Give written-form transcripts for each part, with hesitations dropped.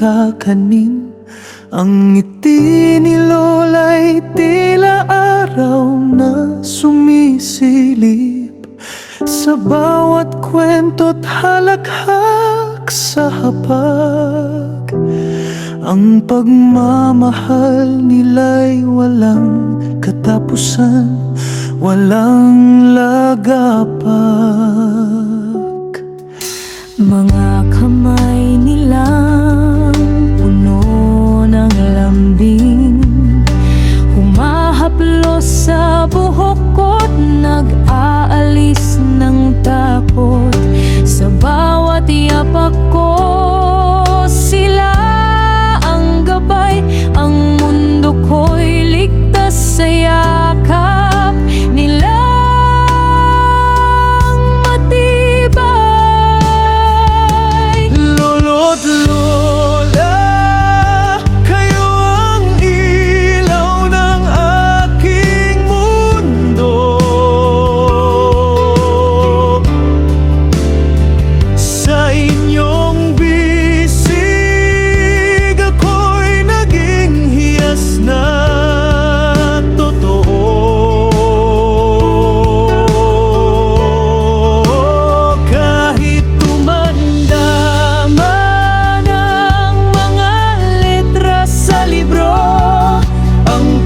kakanin. Ang ngiti ni Lola'y tila araw na sumisilip sa bawat kwento't halakhak sa hapag. Ang pagmamahal nila'y walang katapusan, walang lagapag. Mga kamay nilang puno ng lambing, humahaplos sa buhok ko't nag-aalis ng takot. Sa bawat yapak ko, sila ang gabay. Ang mundo ko'y ligtas sa yakap nila.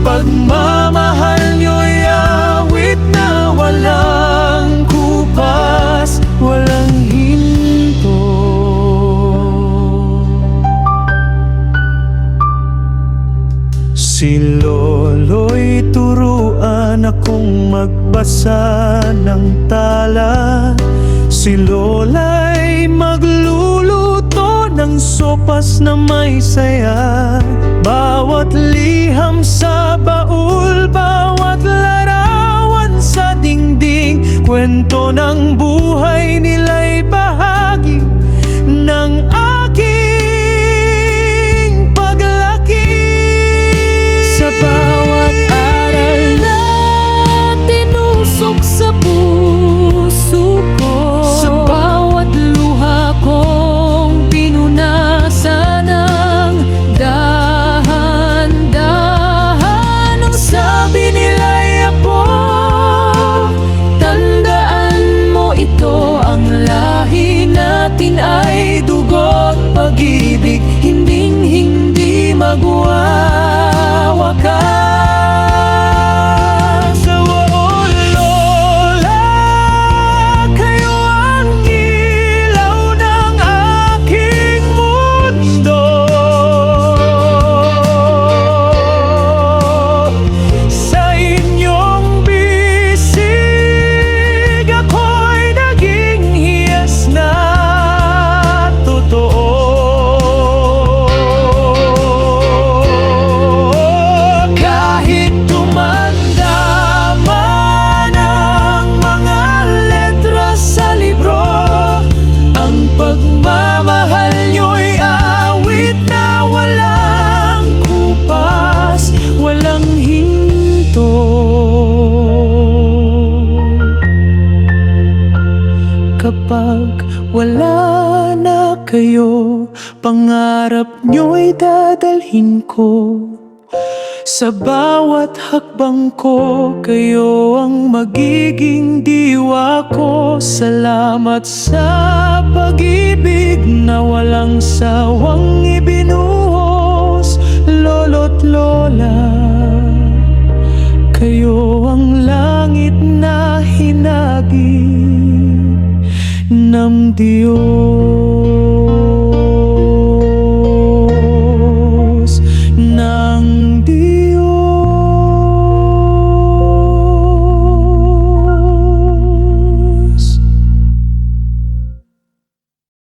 Pagmamahal nyo'y awit na walang kupas, walang hinto. Si Lolo'y turuan akong magbasa ng tala. Si Lola'y magluluto ng sopas na may saya. Bawat liham sa baul, bawat larawan sa dingding, kwento ng buhay nila'y bahagi ng aking paglaki. Sa bawat aral na tinusok sa puso ko, sa bawat luha kong pinunasan ng dahan-dahan. Ang sabi nila'y apo, tandaan mo ito, ang lahi natin ay dugo't pag-ibig, hinding-hindi magwawakas. Pagmamahal nyo'y awit na walang kupas, walang hinto. Kapag wala na kayo, pangarap nyo'y dadalhin ko. Sa bawat hakbang ko, kayo ang magiging diwa ko. Salamat sa pag-ibig na walang sawang ibinuhos. Lolo't lola, kayo ang langit na hinagi ng Diyos.